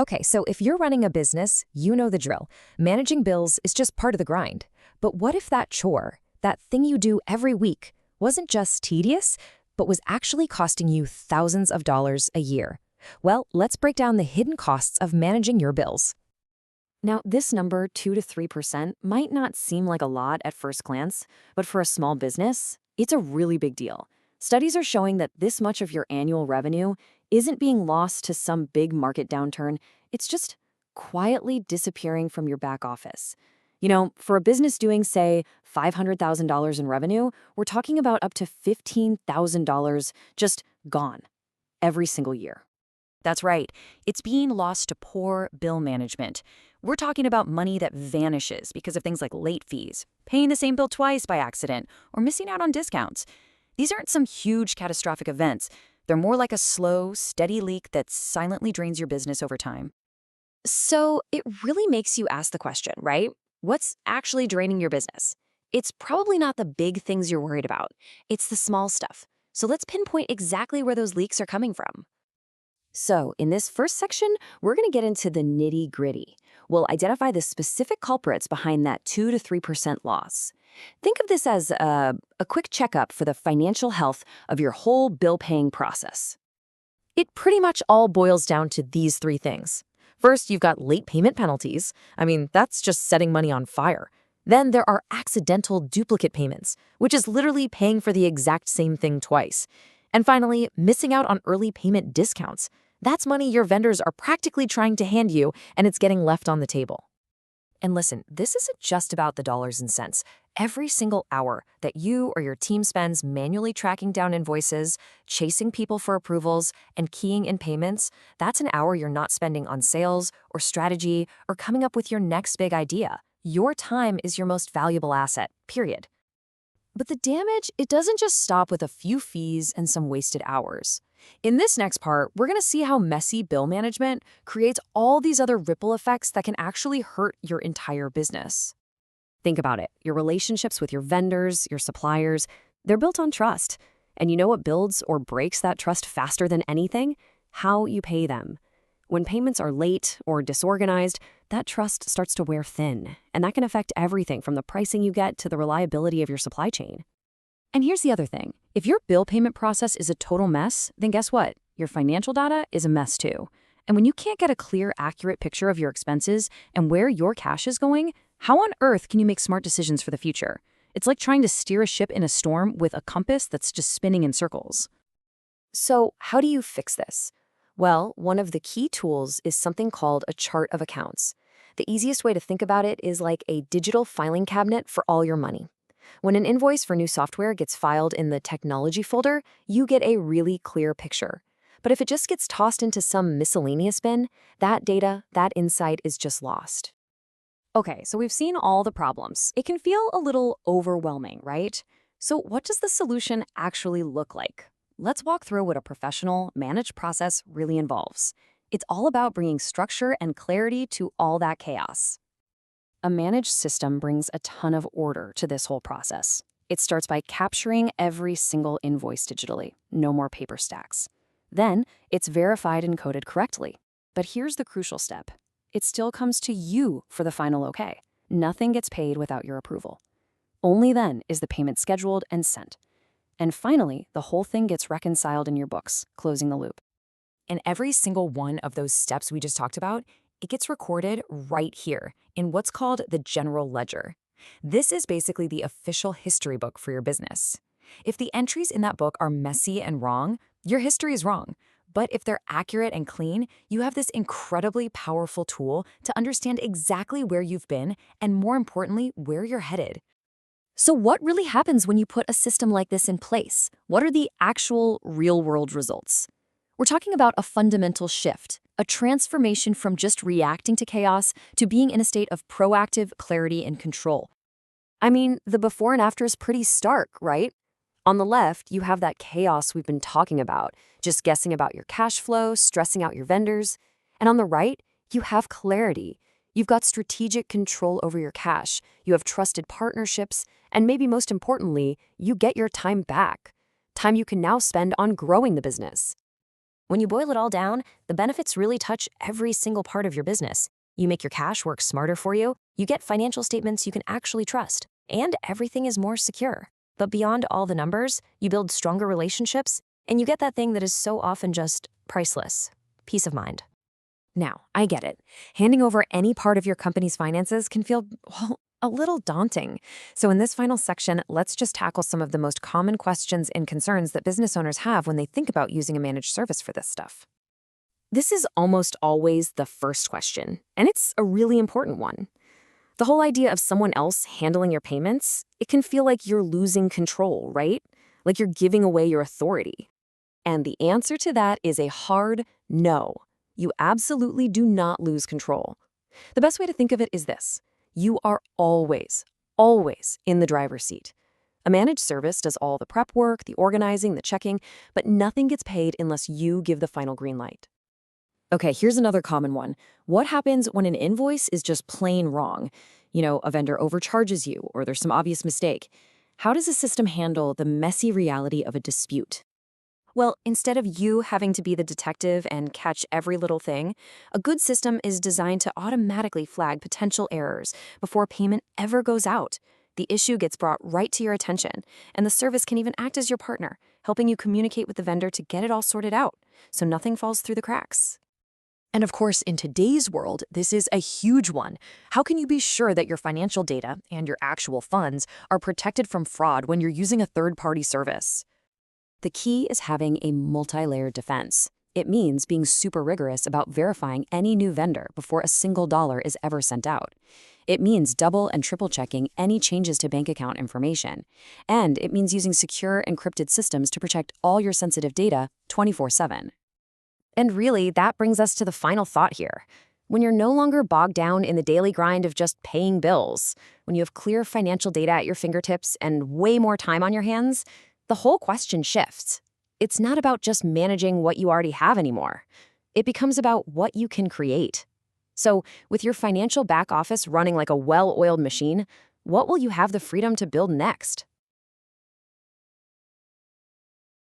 Okay, so if you're running a business, you know the drill. Managing bills is just part of the grind. But what if that chore, that thing you do every week, wasn't just tedious, but was actually costing you thousands of dollars a year? Well, let's break down the hidden costs of managing your bills. Now, this number, 2 to 3%, might not seem like a lot at first glance, but for a small business, it's a really big deal. Studies are showing that this much of your annual revenue isn't being lost to some big market downturn, it's just quietly disappearing from your back office. For a business doing, say, $500,000 in revenue, we're talking about up to $15,000 just gone every single year. That's right. It's being lost to poor bill management. We're talking about money that vanishes because of things like late fees, paying the same bill twice by accident, or missing out on discounts. These aren't some huge catastrophic events. They're more like a slow, steady leak that silently drains your business over time. So it really makes you ask the question, right? What's actually draining your business? It's probably not the big things you're worried about. It's the small stuff. So let's pinpoint exactly where those leaks are coming from. So in this first section, we're going to get into the nitty-gritty. We'll identify the specific culprits behind that 2 to 3% loss. Think of this as a quick checkup for the financial health of your whole bill-paying process. It pretty much all boils down to these three things. First, you've got late payment penalties. That's just setting money on fire. Then there are accidental duplicate payments, which is literally paying for the exact same thing twice. And finally, missing out on early payment discounts. That's money your vendors are practically trying to hand you, and it's getting left on the table. And listen, this isn't just about the dollars and cents. Every single hour that you or your team spends manually tracking down invoices, chasing people for approvals, and keying in payments, that's an hour you're not spending on sales or strategy or coming up with your next big idea. Your time is your most valuable asset, period. But the damage, it doesn't just stop with a few fees and some wasted hours. In this next part, we're going to see how messy bill management creates all these other ripple effects that can actually hurt your entire business. Think about it. Your relationships with your vendors, your suppliers, they're built on trust. And you know what builds or breaks that trust faster than anything? How you pay them. When payments are late or disorganized, that trust starts to wear thin, and that can affect everything from the pricing you get to the reliability of your supply chain. And here's the other thing. If your bill payment process is a total mess, then guess what? Your financial data is a mess too. And when you can't get a clear, accurate picture of your expenses and where your cash is going, how on earth can you make smart decisions for the future? It's like trying to steer a ship in a storm with a compass that's just spinning in circles. So how do you fix this? Well, one of the key tools is something called a chart of accounts. The easiest way to think about it is like a digital filing cabinet for all your money. When an invoice for new software gets filed in the technology folder, you get a really clear picture. But if it just gets tossed into some miscellaneous bin, that data, that insight is just lost. Okay, so we've seen all the problems. It can feel a little overwhelming, right? So what does the solution actually look like? Let's walk through what a professional, managed process really involves. It's all about bringing structure and clarity to all that chaos. A managed system brings a ton of order to this whole process. It starts by capturing every single invoice digitally, no more paper stacks. Then, it's verified and coded correctly. But here's the crucial step. It still comes to you for the final okay. Nothing gets paid without your approval. Only then is the payment scheduled and sent. And finally, the whole thing gets reconciled in your books, closing the loop. And every single one of those steps we just talked about, it gets recorded right here in what's called the general ledger. This is basically the official history book for your business. If the entries in that book are messy and wrong, your history is wrong. But if they're accurate and clean, you have this incredibly powerful tool to understand exactly where you've been and, more importantly, where you're headed. So what really happens when you put a system like this in place? What are the actual real-world results? We're talking about a fundamental shift, a transformation from just reacting to chaos to being in a state of proactive clarity and control. The before and after is pretty stark, right? On the left, you have that chaos we've been talking about, just guessing about your cash flow, stressing out your vendors. And on the right, you have clarity. You've got strategic control over your cash, you have trusted partnerships, and maybe most importantly, you get your time back. Time you can now spend on growing the business. When you boil it all down, the benefits really touch every single part of your business. You make your cash work smarter for you, you get financial statements you can actually trust, and everything is more secure. But beyond all the numbers, you build stronger relationships, and you get that thing that is so often just priceless: peace of mind. Now, I get it. Handing over any part of your company's finances can feel, well, a little daunting. So in this final section, let's just tackle some of the most common questions and concerns that business owners have when they think about using a managed service for this stuff. This is almost always the first question, and it's a really important one. The whole idea of someone else handling your payments, it can feel like you're losing control, right? Like you're giving away your authority. And the answer to that is a hard no. You absolutely do not lose control. The best way to think of it is this: you are always, always in the driver's seat. A managed service does all the prep work, the organizing, the checking, but nothing gets paid unless you give the final green light. Okay, here's another common one. What happens when an invoice is just plain wrong? A vendor overcharges you, or there's some obvious mistake. How does a system handle the messy reality of a dispute? Well, instead of you having to be the detective and catch every little thing, a good system is designed to automatically flag potential errors before payment ever goes out. The issue gets brought right to your attention, and the service can even act as your partner, helping you communicate with the vendor to get it all sorted out, so nothing falls through the cracks. And of course, in today's world, this is a huge one. How can you be sure that your financial data and your actual funds are protected from fraud when you're using a third-party service? The key is having a multi-layered defense. It means being super rigorous about verifying any new vendor before a single dollar is ever sent out. It means double and triple checking any changes to bank account information. And it means using secure encrypted systems to protect all your sensitive data 24/7. And really, that brings us to the final thought here. When you're no longer bogged down in the daily grind of just paying bills, when you have clear financial data at your fingertips and way more time on your hands, the whole question shifts. It's not about just managing what you already have anymore. It becomes about what you can create. So, with your financial back office running like a well-oiled machine, what will you have the freedom to build next?